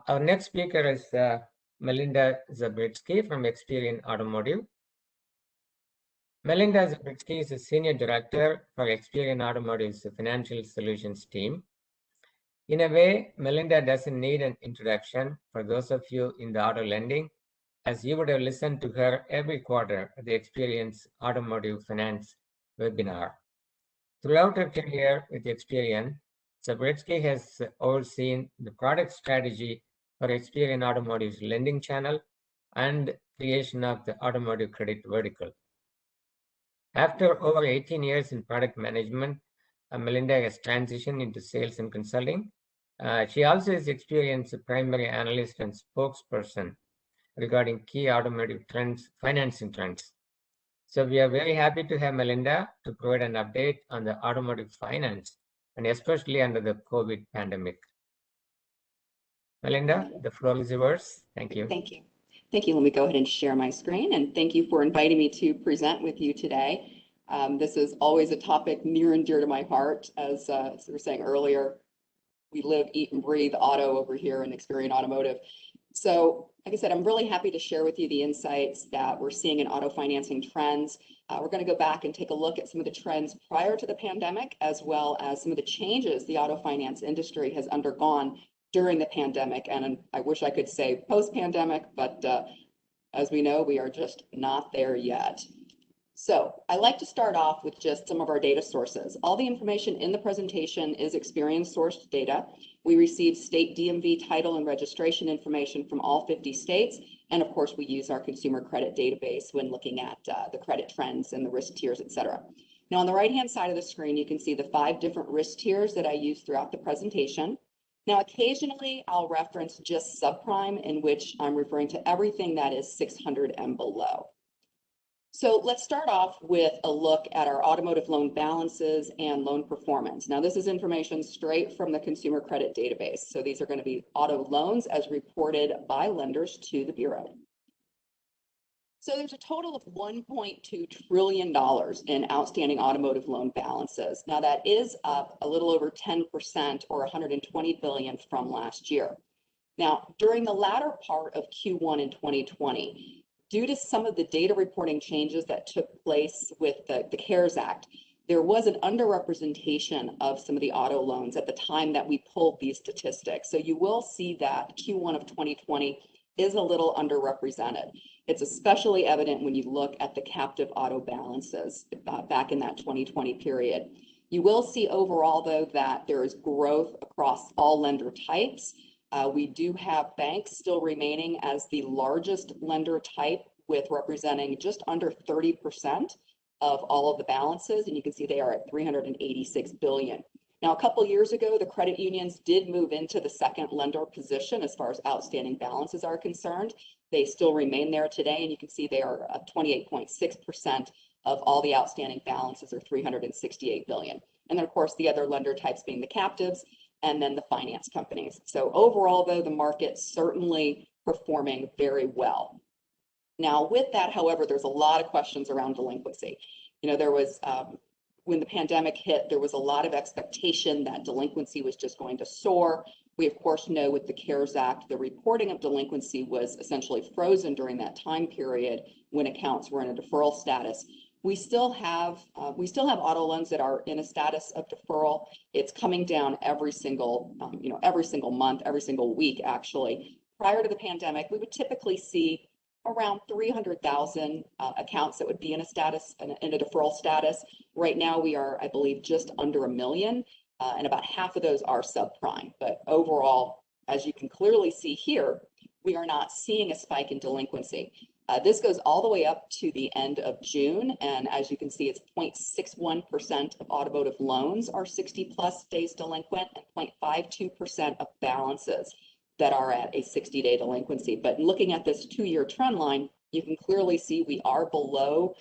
Our next speaker is Melinda Zabritski from Experian Automotive. Melinda Zabritski is a Senior Director for Experian Automotive's Financial Solutions team. In a way, Melinda doesn't need an introduction for those of you in the auto lending, as you would have listened to her every quarter at the Experian's Automotive Finance webinar. Throughout her career with Experian, Zabritski has overseen the product strategy for Experian Automotive's lending channel and creation of the automotive credit vertical. After over 18 years in product management, Melinda has transitioned into sales and consulting. She also is Experian's primary analyst and spokesperson regarding key automotive trends, financing trends. So we are very happy to have Melinda to provide an update on the automotive finance, and especially under the COVID pandemic. Melinda, the floor is yours. Thank you. Thank you. Thank you. Let me go ahead and share my screen, and thank you for inviting me to present with you today. This is always a topic near and dear to my heart. As we were saying earlier, we live, eat, and breathe auto over here in Experian Automotive. So, like I said, I'm really happy to share with you the insights that we're seeing in auto financing trends. We're going to go back and take a look at some of the trends prior to the pandemic, as well as some of the changes the auto finance industry has undergone during the pandemic. And I wish I could say post-pandemic, but as we know, we are just not there yet. So I like to start off with just some of our data sources. All the information in the presentation is Experian sourced data. We receive state DMV title and registration information from all 50 states. And of course, we use our consumer credit database when looking at the credit trends and the risk tiers, et cetera. Now, on the right-hand side of the screen, you can see the 5 different risk tiers that I use throughout the presentation. Now, occasionally, I'll reference just subprime, in which I'm referring to everything that is 600 and below. So let's start off with a look at our automotive loan balances and loan performance. Now, this is information straight from the consumer credit database. So these are going to be auto loans as reported by lenders to the Bureau. So there's a total of $1.2 trillion in outstanding automotive loan balances. Now, that is up a little over 10% or $120 billion from last year. Now, during the latter part of Q1 in 2020, due to some of the data reporting changes that took place with the CARES Act, there was an underrepresentation of some of the auto loans at the time that we pulled these statistics. So you will see that Q1 of 2020 is a little underrepresented. It's especially evident when you look at the captive auto balances back in that 2020 period. You will see overall, though, that there is growth across all lender types. We do have banks still remaining as the largest lender type, with representing just under 30% of all of the balances, and you can see they are at $386 billion. Now, a couple years ago, the credit unions did move into the second lender position as far as outstanding balances are concerned. They still remain there today, and you can see they are 28.6% of all the outstanding balances, are $368 billion. And then, of course, the other lender types being the captives and then the finance companies. So overall, though, the market's certainly performing very well. Now, with that, however, there's a lot of questions around delinquency. You know, there was, when the pandemic hit, there was a lot of expectation that delinquency was just going to soar. We, of course, know with the CARES Act, the reporting of delinquency was essentially frozen during that time period when accounts were in a deferral status. We still have auto loans that are in a status of deferral. It's coming down every single month, every single week, actually. Prior to the pandemic, we would typically see around 300,000 accounts that would be in a deferral status. Right now, we are, I believe, just under 1 million, and about half of those are subprime. But overall, as you can clearly see here, we are not seeing a spike in delinquency. This goes all the way up to the end of June, and as you can see, it's 0.61% of automotive loans are 60-plus days delinquent, and 0.52% of balances that are at a 60-day delinquency. But looking at this 2-year trend line, you can clearly see we are below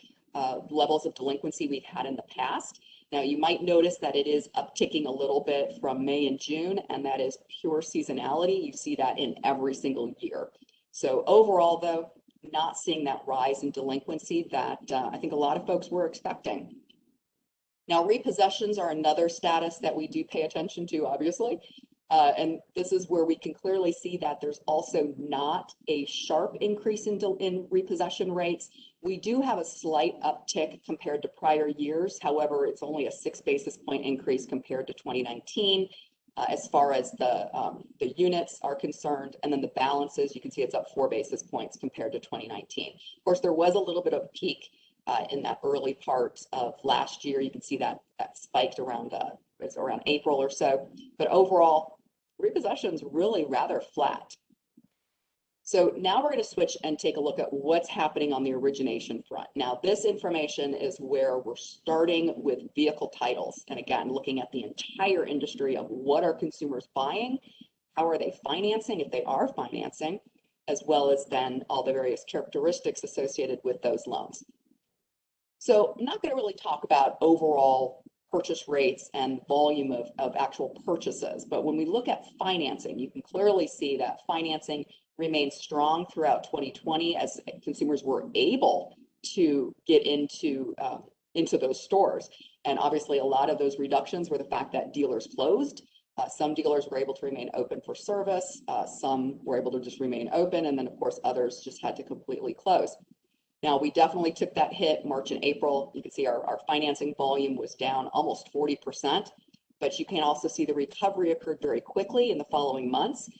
levels of delinquency we've had in the past. Now, you might notice that it is upticking a little bit from May and June, and that is pure seasonality. You see that in every single year. So overall, though, not seeing that rise in delinquency that I think a lot of folks were expecting. Now, repossessions are another status that we do pay attention to, obviously. And this is where we can clearly see that there's also not a sharp increase in repossession rates. We do have a slight uptick compared to prior years. However, it's only a 6 basis point increase compared to 2019 as far as the units are concerned. And then the balances, you can see it's up 4 basis points compared to 2019. Of course, there was a little bit of a peak in that early part of last year. You can see that spiked around it's around April or so, but overall repossessions really rather flat. So now we're going to switch and take a look at what's happening on the origination front. Now this information is where we're starting with vehicle titles, and again looking at the entire industry of what are consumers buying, how are they financing if they are financing, as well as then all the various characteristics associated with those loans. So I'm not going to really talk about overall purchase rates and volume of actual purchases, but when we look at financing, you can clearly see that financing remained strong throughout 2020 as consumers were able to get into those stores. And obviously a lot of those reductions were the fact that dealers closed. Some dealers were able to remain open for service. Some were able to just remain open. And then of course others just had to completely close. Now, we definitely took that hit March and April. You can see our financing volume was down almost 40%, but you can also see the recovery occurred very quickly in the following months.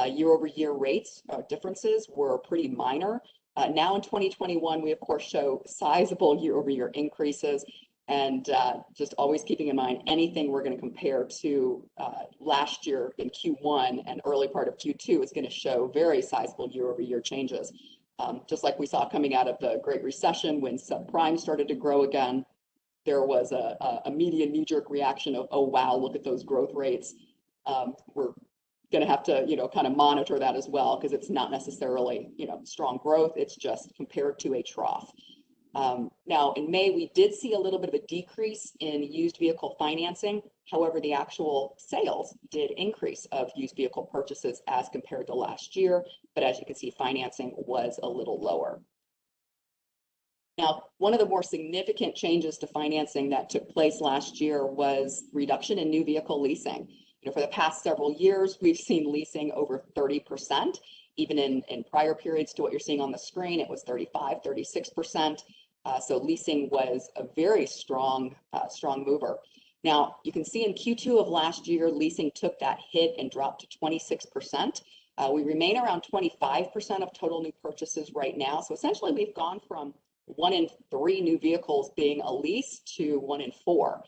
Year-over-year rates differences were pretty minor. Now in 2021, we of course show sizable year-over-year increases, and just always keeping in mind anything we're going to compare to last year in Q1 and early part of Q2 is going to show very sizable year-over-year changes. Just like we saw coming out of the Great Recession when subprime started to grow again, there was a media knee-jerk reaction of, oh wow, look at those growth rates. We're going to have to, kind of monitor that as well, because it's not necessarily, strong growth. It's just compared to a trough. Now, in May, we did see a little bit of a decrease in used vehicle financing. However, the actual sales did increase of used vehicle purchases as compared to last year. But as you can see, financing was a little lower. Now, one of the more significant changes to financing that took place last year was reduction in new vehicle leasing. For the past several years, we've seen leasing over 30%. Even in prior periods to what you're seeing on the screen, it was 35, 36%. So leasing was a very strong mover. Now, you can see in Q2 of last year, leasing took that hit and dropped to 26%. We remain around 25% of total new purchases right now. So essentially, we've gone from 1 in 3 new vehicles being a lease to 1 in 4.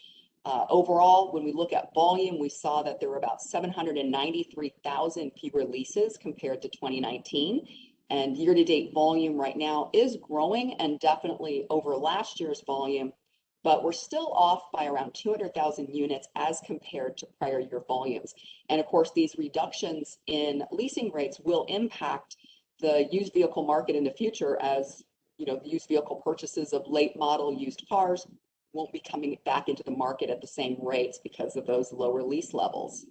Overall, when we look at volume, we saw that there were about 793,000 fewer leases compared to 2019. And year-to-date volume right now is growing and definitely over last year's volume, but we're still off by around 200,000 units as compared to prior year volumes. And of course, these reductions in leasing rates will impact the used vehicle market in the future as, the used vehicle purchases of late model used cars won't be coming back into the market at the same rates because of those lower lease levels.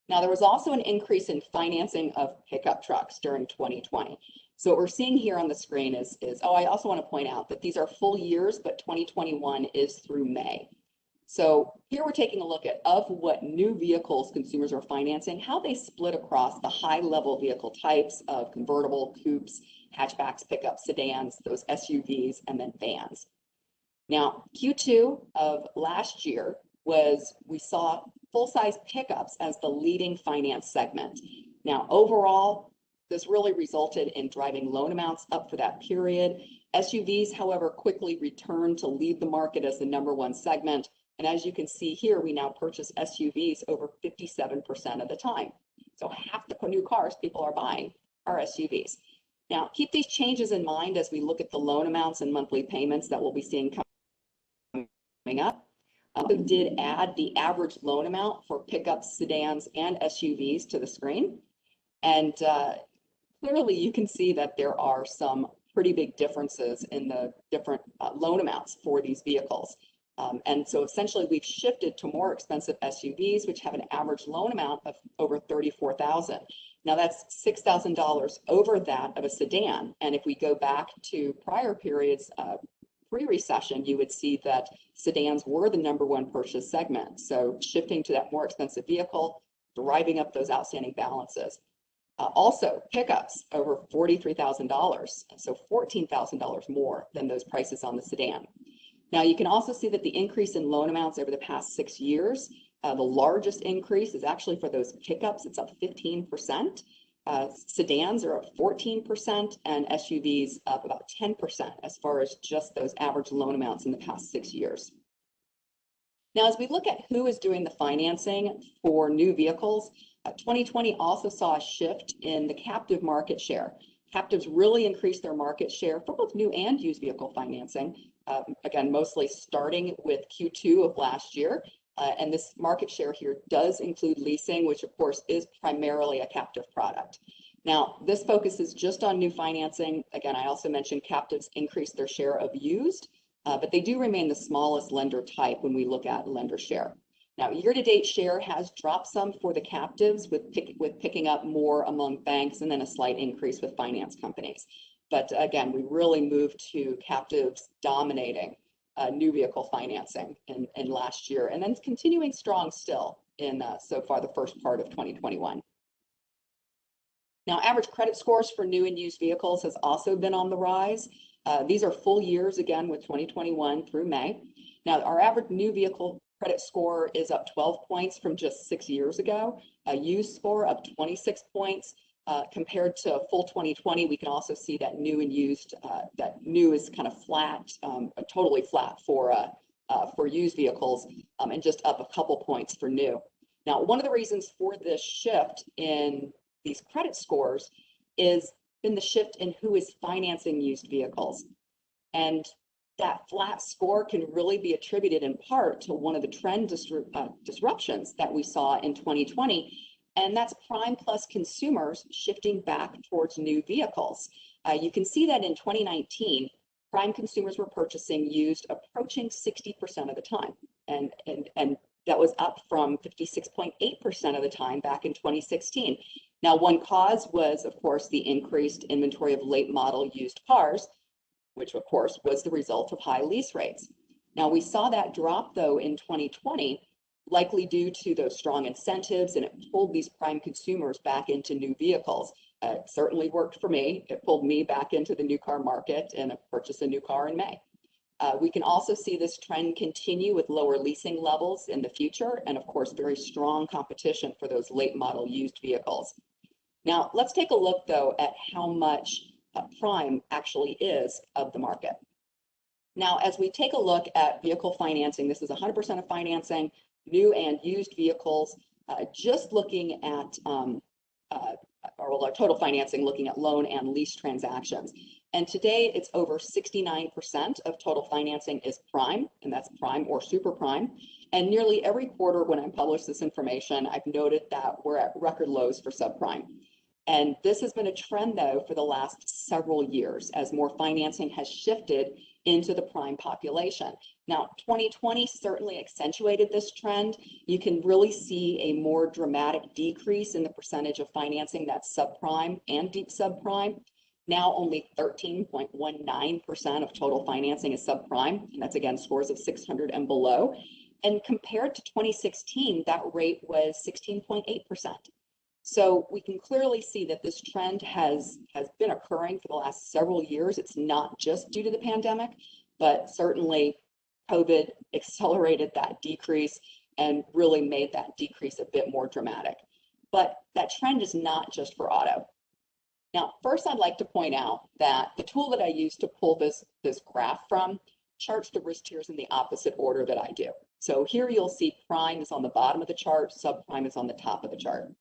Now, there was also an increase in financing of pickup trucks during 2020. So what we're seeing here on the screen is I also want to point out that these are full years, but 2021 is through May. So here we're taking a look at of what new vehicles consumers are financing, how they split across the high-level vehicle types of convertible, coupes, hatchbacks, pickups, sedans, those SUVs, and then vans. Now, Q2 of last year we saw full-size pickups as the leading finance segment. Now, overall, this really resulted in driving loan amounts up for that period. SUVs, however, quickly returned to lead the market as the #1 segment. And as you can see here, we now purchase SUVs over 57% of the time. So half the new cars people are buying are SUVs. Now, keep these changes in mind as we look at the loan amounts and monthly payments that we'll be seeing coming up. We did add the average loan amount for pickups, sedans, and SUVs to the screen. And clearly you can see that there are some pretty big differences in the different loan amounts for these vehicles. And so essentially we've shifted to more expensive SUVs, which have an average loan amount of over $34,000. Now that's $6,000 over that of a sedan. And if we go back to prior periods, pre-recession, you would see that sedans were the #1 purchase segment. So shifting to that more expensive vehicle driving up those outstanding balances. Also, pickups over $43,000, so $14,000 more than those prices on the sedan. Now, you can also see that the increase in loan amounts over the past 6 years, the largest increase is actually for those pickups. It's up 15%. Sedans are up 14%, and SUVs up about 10% as far as just those average loan amounts in the past 6 years. Now, as we look at who is doing the financing for new vehicles, 2020 also saw a shift in the captive market share. Captives really increased their market share for both new and used vehicle financing, again, mostly starting with Q2 of last year. And this market share here does include leasing, which of course is primarily a captive product. Now, this focuses just on new financing. Again, I also mentioned captives increased their share of used, but they do remain the smallest lender type when we look at lender share. Now, year-to-date share has dropped some for the captives with picking up more among banks and then a slight increase with finance companies. But again, we really moved to captives dominating new vehicle financing in last year, and then it's continuing strong still in so far the first part of 2021. Now, average credit scores for new and used vehicles has also been on the rise. These are full years again with 2021 through May. Now, our average new vehicle credit score is up 12 points from just 6 years ago. A used score up 26 points. Compared to full 2020, we can also see that new and used, that new is kind of flat, totally flat for used vehicles, and just up a couple points for new. Now, one of the reasons for this shift in these credit scores is in the shift in who is financing used vehicles. And that flat score can really be attributed in part to one of the trend disruptions that we saw in 2020. And that's prime plus consumers shifting back towards new vehicles. You can see that in 2019, prime consumers were purchasing used approaching 60% of the time. And that was up from 56.8% of the time back in 2016. Now, one cause was, of course, the increased inventory of late model used cars, which of course was the result of high lease rates. Now, we saw that drop though in 2020, likely due to those strong incentives, and it pulled these prime consumers back into new vehicles. It certainly worked for me. It pulled me back into the new car market and I purchased a new car in May. We can also see this trend continue with lower leasing levels in the future, and of course, very strong competition for those late model used vehicles. Now, let's take a look though at how much prime actually is of the market. Now, as we take a look at vehicle financing, this is 100% of financing, new and used vehicles, just looking at our total financing, looking at loan and lease transactions. And today it's over 69% of total financing is prime, and that's prime or super prime. And nearly every quarter when I publish this information, I've noted that we're at record lows for subprime. And this has been a trend though for the last several years as more financing has shifted into the prime population. Now, 2020 certainly accentuated this trend. You can really see a more dramatic decrease in the percentage of financing that's subprime and deep subprime. Now only 13.19% of total financing is subprime, and that's again scores of 600 and below. And compared to 2016, that rate was 16.8%. So we can clearly see that this trend has been occurring for the last several years. It's not just due to the pandemic, but certainly COVID accelerated that decrease and really made that decrease a bit more dramatic. But that trend is not just for auto. Now, first I'd like to point out that the tool that I use to pull this graph from charts the risk tiers in the opposite order that I do. So here you'll see prime is on the bottom of the chart, subprime is on the top of the chart.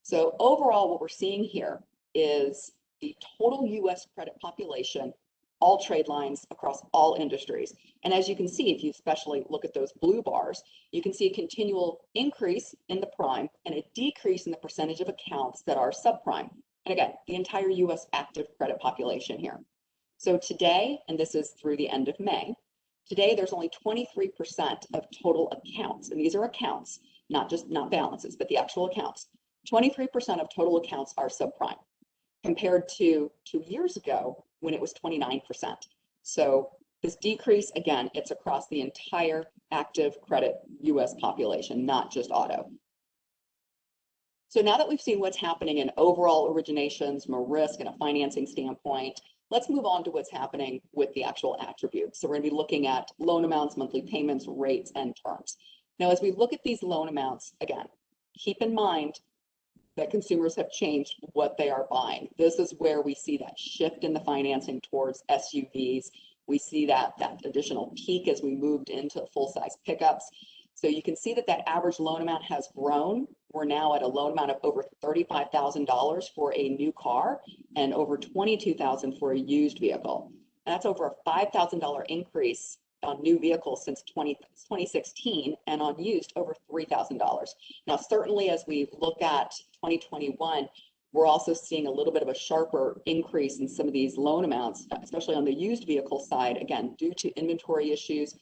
So overall, what we're seeing here is the total US credit population, all trade lines across all industries. And as you can see, if you especially look at those blue bars, you can see a continual increase in the prime and a decrease in the percentage of accounts that are subprime. And again, the entire US active credit population here. So today, and this is through the end of May, today there's only 23% of total accounts, and these are accounts, not balances, but the actual accounts. 23% of total accounts are subprime, compared to 2 years ago when it was 29%. So this decrease, again, it's across the entire active credit US population, not just auto. So now that we've seen what's happening in overall originations from a risk and a financing standpoint, let's move on to what's happening with the actual attributes. So we're going to be looking at loan amounts, monthly payments, rates, and terms. Now, as we look at these loan amounts, again, keep in mind that consumers have changed what they are buying. This is where we see that shift in the financing towards SUVs. We see that additional peak as we moved into full-size pickups. So you can see that that average loan amount has grown. We're now at a loan amount of over $35,000 for a new car and over $22,000 for a used vehicle. And that's over a $5,000 increase on new vehicles since 2016, and on used over $3,000. Now, certainly as we look at 2021, we're also seeing a little bit of a sharper increase in some of these loan amounts, especially on the used vehicle side, again, due to inventory issues,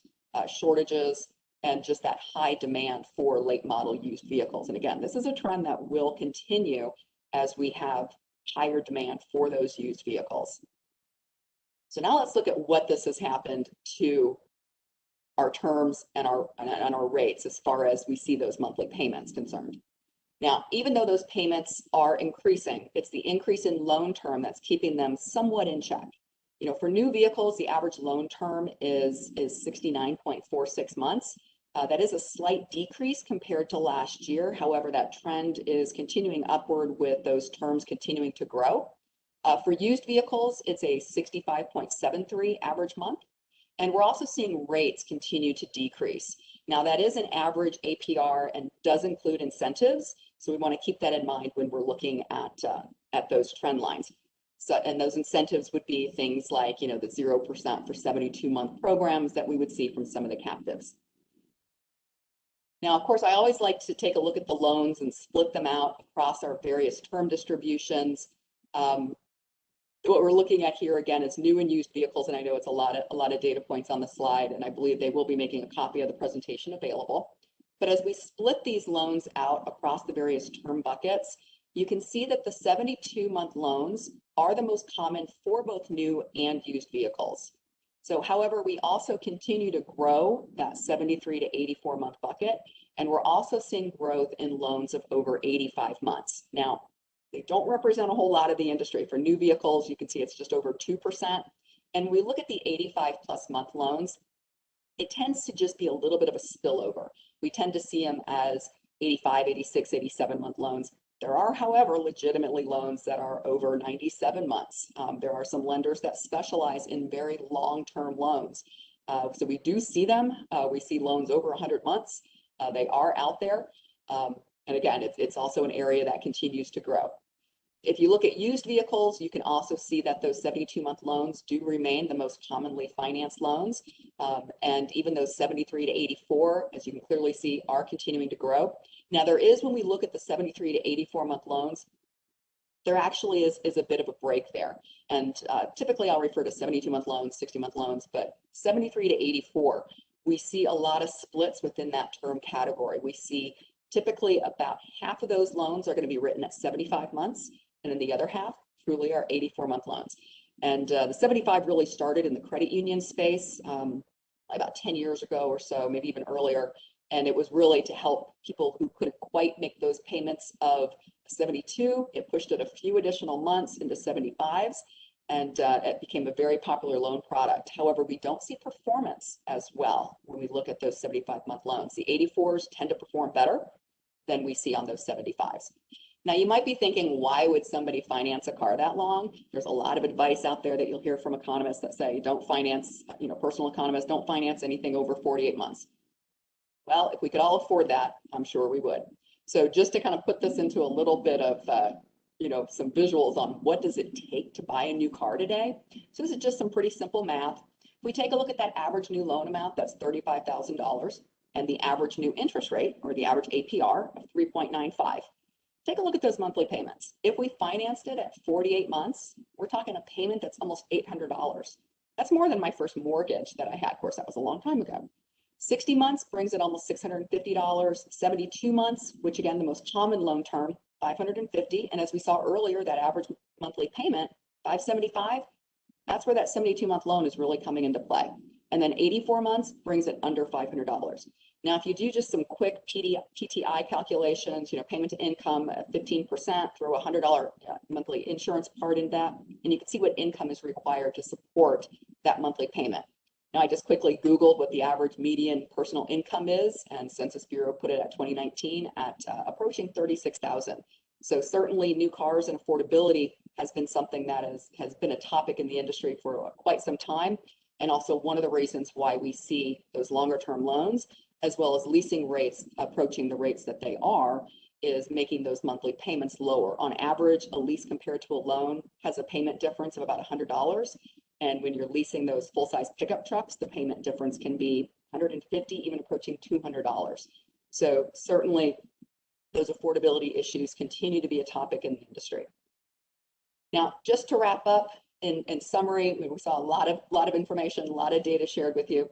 shortages, and just that high demand for late model used vehicles. And again, this is a trend that will continue as we have higher demand for those used vehicles. So now let's look at what this has happened to our terms and our rates as far as we see those monthly payments concerned. Now, even though those payments are increasing, it's the increase in loan term that's keeping them somewhat in check. You know, for new vehicles, the average loan term is 69.46 months. That is a slight decrease compared to last year. However, that trend is continuing upward with those terms continuing to grow. For used vehicles, it's a 65.73 average month. And we're also seeing rates continue to decrease. Now, that is an average APR and does include incentives. So we want to keep that in mind when we're looking at those trend lines. So, and those incentives would be things like, you know, the 0% for 72-month programs that we would see from some of the captives. Now, of course, I always like to take a look at the loans and split them out across our various term distributions. What we're looking at here again is new and used vehicles, and I know it's a lot of data points on the slide, and I believe they will be making a copy of the presentation available. But as we split these loans out across the various term buckets, you can see that the 72-month loans are the most common for both new and used vehicles. So, however, we also continue to grow that 73 to 84-month bucket, and we're also seeing growth in loans of over 85 months. Now, they don't represent a whole lot of the industry. For new vehicles, you can see it's just over 2%. And we look at the 85 plus month loans, it tends to just be a little bit of a spillover. We tend to see them as 85, 86, 87 month loans. There are, however, legitimately loans that are over 97 months. There are some lenders that specialize in very long-term loans. So we do see them. We see loans over 100 months. They are out there. And again, it's also an area that continues to grow. If you look at used vehicles, you can also see that those 72-month loans do remain the most commonly financed loans. And even those 73 to 84, as you can clearly see, are continuing to grow. Now, there is, when we look at the 73 to 84-month loans, there actually is a bit of a break there. And typically, I'll refer to 72-month loans, 60-month loans, but 73 to 84, we see a lot of splits within that term category. We see typically about half of those loans are going to be written at 75 months, and then the other half truly are 84-month loans. And the 75 really started in the credit union space about 10 years ago or so, maybe even earlier. And it was really to help people who couldn't quite make those payments of 72. It pushed it a few additional months into 75s, and it became a very popular loan product. However, we don't see performance as well when we look at those 75-month loans. The 84s tend to perform better than we see on those 75s. Now, you might be thinking, why would somebody finance a car that long? There's a lot of advice out there that you'll hear from economists that say, don't finance, personal economists, don't finance anything over 48 months. Well, if we could all afford that, I'm sure we would. So just to kind of put this into a little bit of, some visuals on what does it take to buy a new car today. So this is just some pretty simple math. If we take a look at that average new loan amount, that's $35,000, and the average new interest rate, or the average APR of 3.95. Take a look at those monthly payments. If we financed it at 48 months, we're talking a payment that's almost $800. That's more than my first mortgage that I had. Of course, that was a long time ago. 60 months brings it almost $650. 72 months, which again, the most common loan term, $550. And as we saw earlier, that average monthly payment, $575, that's where that 72-month loan is really coming into play. And then 84 months brings it under $500. Now, if you do just some quick PTI calculations, payment to income at 15%, throw a $100 monthly insurance part in that, and you can see what income is required to support that monthly payment. Now, I just quickly Googled what the average median personal income is, and Census Bureau put it at 2019 at approaching $36,000. So certainly new cars and affordability has been something that has been a topic in the industry for quite some time, and also one of the reasons why we see those longer term loans, as well as leasing rates approaching the rates that they are, is making those monthly payments lower. On average, a lease compared to a loan has a payment difference of about $100. And when you're leasing those full-size pickup trucks, the payment difference can be $150, even approaching $200. So certainly those affordability issues continue to be a topic in the industry. Now, just to wrap up, in summary, we saw a lot of information, a lot of data shared with you.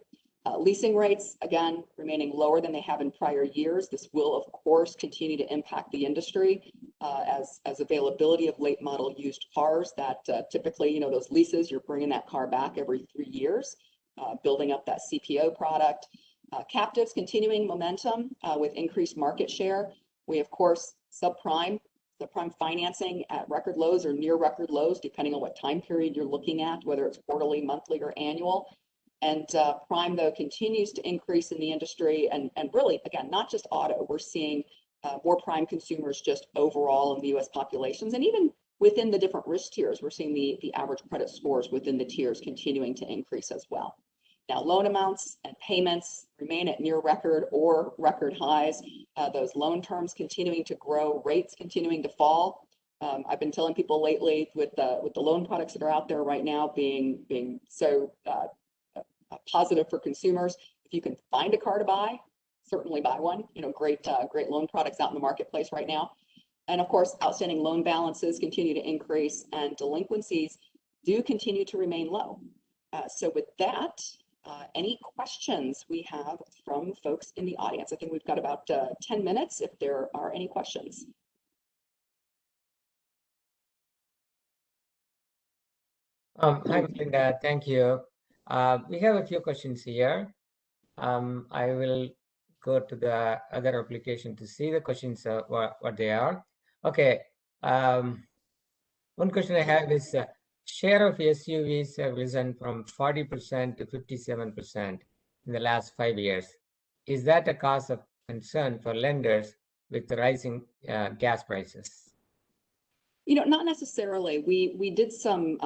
Leasing rates, again, remaining lower than they have in prior years. This will, of course, continue to impact the industry as availability of late model used cars that typically, those leases, you're bringing that car back every 3 years, building up that CPO product. Captives continuing momentum with increased market share. We, of course, subprime financing at record lows or near record lows, depending on what time period you're looking at, whether it's quarterly, monthly, or annual. And prime, though, continues to increase in the industry. And really, again, not just auto, we're seeing more prime consumers just overall in the US populations. And even within the different risk tiers, we're seeing the average credit scores within the tiers continuing to increase as well. Now, loan amounts and payments remain at near record or record highs. Those loan terms continuing to grow, rates continuing to fall. I've been telling people lately with the loan products that are out there right now being so positive for consumers. If you can find a car to buy, certainly buy one. Great loan products out in the marketplace right now. And of course, outstanding loan balances continue to increase and delinquencies do continue to remain low. So with that, any questions we have from folks in the audience? I think we've got about 10 minutes if there are any questions. Hi, Melinda. Thank you. We have a few questions here. I will go to the other application to see the questions, what they are. Okay. One question I have is share of SUVs have risen from 40% to 57% in the last 5 years. Is that a cause of concern for lenders with the rising gas prices? Not necessarily. We did some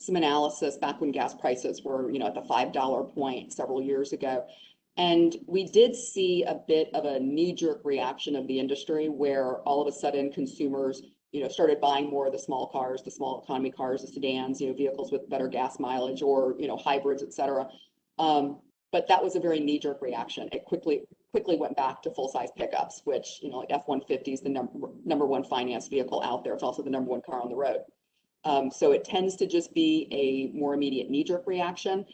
analysis back when gas prices were, at the $5 point several years ago. And we did see a bit of a knee-jerk reaction of the industry where all of a sudden consumers, started buying more of the small cars, the small economy cars, the sedans, vehicles with better gas mileage or, hybrids, et cetera. But that was a very knee-jerk reaction. It quickly went back to full-size pickups, which, like F-150 is the number one finance vehicle out there. It's also the number one car on the road. So it tends to just be a more immediate knee-jerk reaction.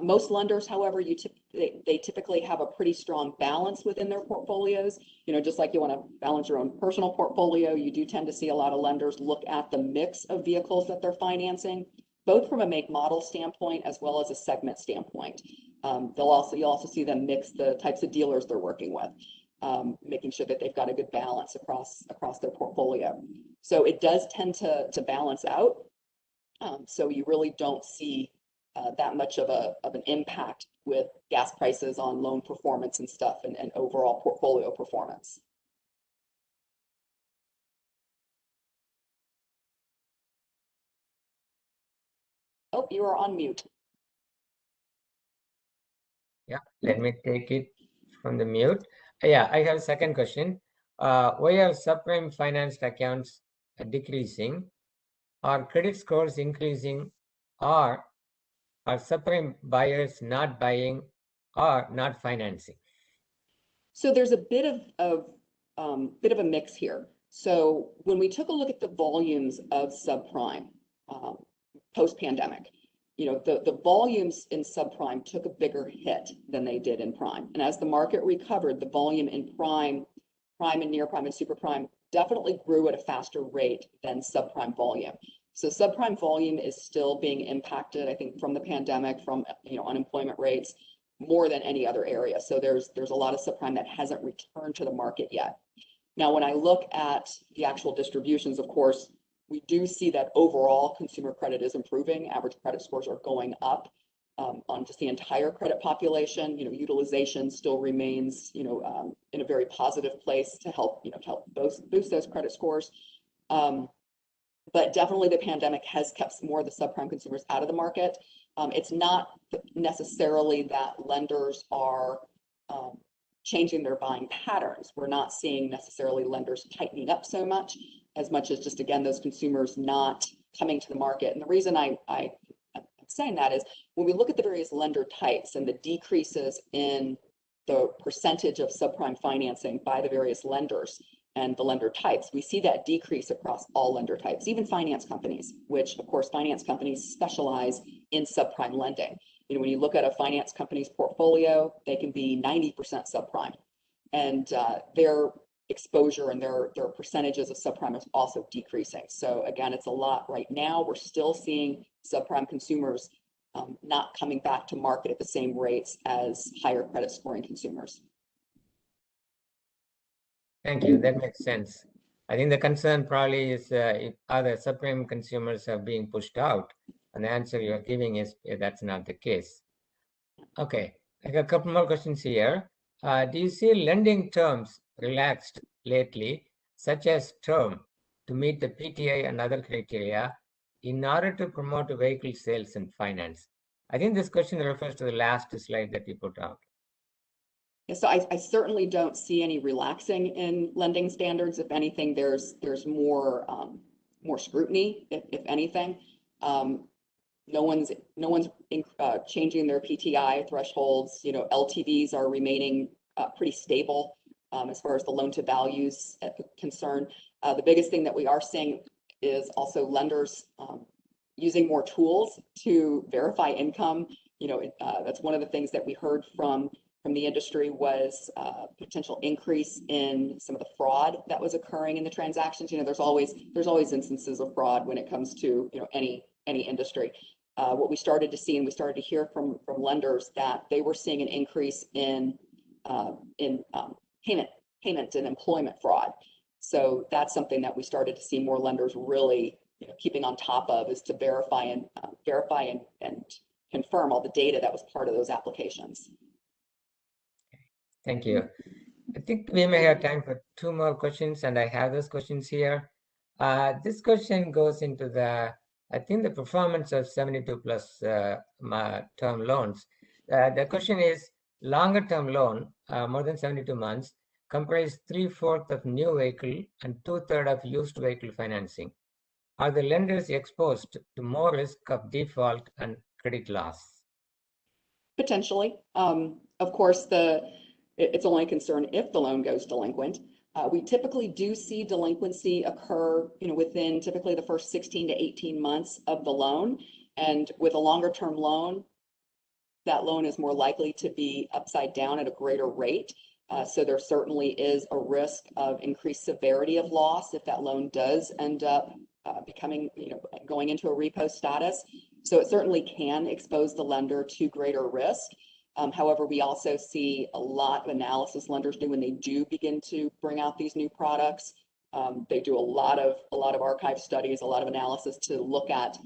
Most lenders, however, they typically have a pretty strong balance within their portfolios. Just like you want to balance your own personal portfolio, you do tend to see a lot of lenders look at the mix of vehicles that they're financing, both from a make model standpoint as well as a segment standpoint. You'll also see them mix the types of dealers they're working with, making sure that they've got a good balance across their portfolio. So it does tend to balance out. So you really don't see that much of an impact with gas prices on loan performance and stuff and overall portfolio performance. Oh, you are on mute. Yeah, let me take it from the mute. Yeah, I have a second question. Why are subprime financed accounts decreasing? Are credit scores increasing? Or are subprime buyers not buying or not financing? So there's a bit of a mix here. So when we took a look at the volumes of subprime post-pandemic, the volumes in subprime took a bigger hit than they did in prime. And as the market recovered, the volume in prime and near prime and super prime definitely grew at a faster rate than subprime volume. So subprime volume is still being impacted, I think, from the pandemic, from unemployment rates. more than any other area. So there's a lot of subprime that hasn't returned to the market yet. Now, when I look at the actual distributions, of course, we do see that overall consumer credit is improving. Average credit scores are going up on just the entire credit population. Utilization still remains, in a very positive place to help, to help boost those credit scores. But definitely the pandemic has kept more of the subprime consumers out of the market. It's not necessarily that lenders are changing their buying patterns. We're not seeing necessarily lenders tightening up so much as just, again, those consumers not coming to the market. And the reason I'm saying that is when we look at the various lender types and the decreases in the percentage of subprime financing by the various lenders and the lender types, we see that decrease across all lender types, even finance companies, which of course finance companies specialize in subprime lending. When you look at a finance company's portfolio, they can be 90% subprime, and their exposure and their percentages of subprime is also decreasing. So again, it's a lot right now. We're still seeing subprime consumers not coming back to market at the same rates as higher credit scoring consumers. Thank you. That makes sense. I think the concern probably is if other subprime consumers are being pushed out, and the answer you're giving is that's not the case. Okay, I got a couple more questions here. Do you see lending terms relaxed lately, such as term, to meet the PTI and other criteria in order to promote vehicle sales and finance? I think this question refers to the last slide that you put out. Yeah, so I certainly don't see any relaxing in lending standards. If anything, there's more scrutiny, if anything. No one's changing their PTI thresholds. LTVs are remaining pretty stable as far as the loan to values concerned. The biggest thing that we are seeing is also lenders using more tools to verify income. That's one of the things that we heard from the industry was potential increase in some of the fraud that was occurring in the transactions. There's always instances of fraud when it comes to any industry. What we started to see, and we started to hear from lenders, that they were seeing an increase in payment and employment fraud. So that's something that we started to see more lenders really keeping on top of, is to verify and confirm all the data that was part of those applications. Thank you. I think we may have time for two more questions, and I have those questions here. This question goes into the performance of 72 plus term loans. The question is, longer term loan, more than 72 months, comprise 3/4 of new vehicle and 2/3 of used vehicle financing. Are the lenders exposed to more risk of default and credit loss? Potentially. Of course, it's only a concern if the loan goes delinquent. We typically do see delinquency occur, within typically the first 16 to 18 months of the loan. And with a longer term loan, that loan is more likely to be upside down at a greater rate. So there certainly is a risk of increased severity of loss if that loan does end up going into a repo status. So it certainly can expose the lender to greater risk. However, we also see a lot of analysis lenders do when they do begin to bring out these new products. They do a lot of archive studies, a lot of analysis to look at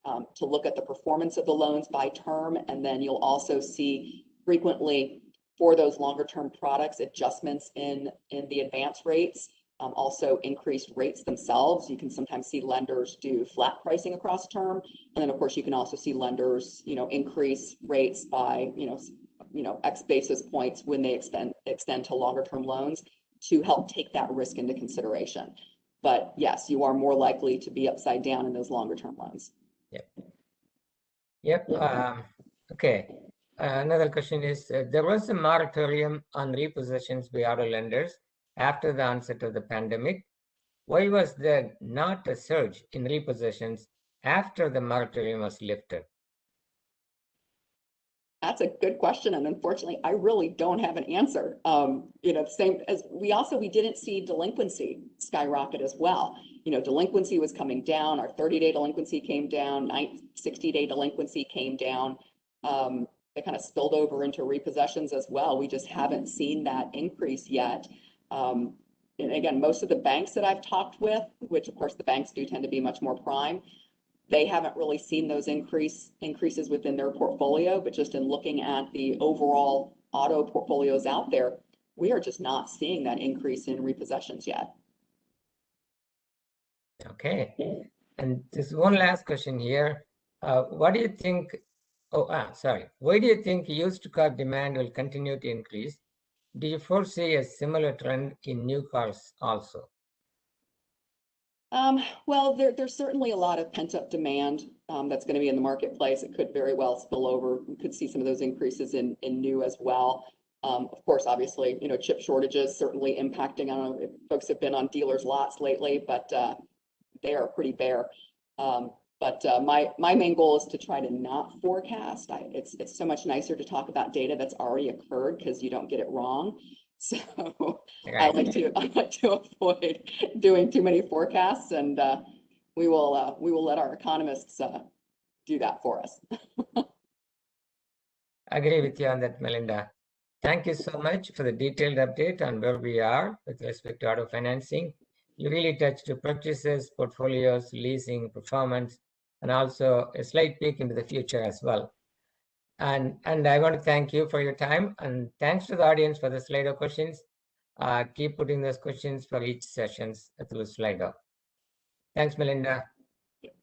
the performance of the loans by term, and then you'll also see frequently for those longer term products adjustments in the advance rates, also increased rates themselves. You can sometimes see lenders do flat pricing across term, and then of course you can also see lenders increase rates by X basis points when they extend to longer term loans to help take that risk into consideration. But yes, you are more likely to be upside down in those longer term loans. Yep. Okay. Another question is, there was a moratorium on repossessions by auto lenders after the onset of the pandemic. Why was there not a surge in repossessions after the moratorium was lifted? That's a good question, and unfortunately, I really don't have an answer. Same as we didn't see delinquency skyrocket as well. Delinquency was coming down. Our 30-day delinquency came down. 60-day delinquency came down. they kind of spilled over into repossessions as well. We just haven't seen that increase yet. And again, most of the banks that I've talked with, which of course the banks do tend to be much more prime, they haven't really seen those increases within their portfolio, but just in looking at the overall auto portfolios out there, we are just not seeing that increase in repossessions yet. Okay. And just one last question here. What do you think? Sorry. Why do you think used car demand will continue to increase? Do you foresee a similar trend in new cars also? Well, there's certainly a lot of pent-up demand that's going to be in the marketplace. It could very well spill over. We could see some of those increases in new as well. Of course, obviously, chip shortages certainly impacting. I don't know if folks have been on dealers' lots lately, but they are pretty bare. My main goal is to try to not forecast. It's so much nicer to talk about data that's already occurred because you don't get it wrong. So I like to avoid doing too many forecasts, and we will let our economists do that for us. I agree with you on that, Melinda. Thank you so much for the detailed update on where we are with respect to auto financing. You really touched the purchases, portfolios, leasing, performance, and also a slight peek into the future as well. And I want to thank you for your time, and thanks to the audience for the Slido questions. Keep putting those questions for each sessions through Slido. Thanks, Melinda.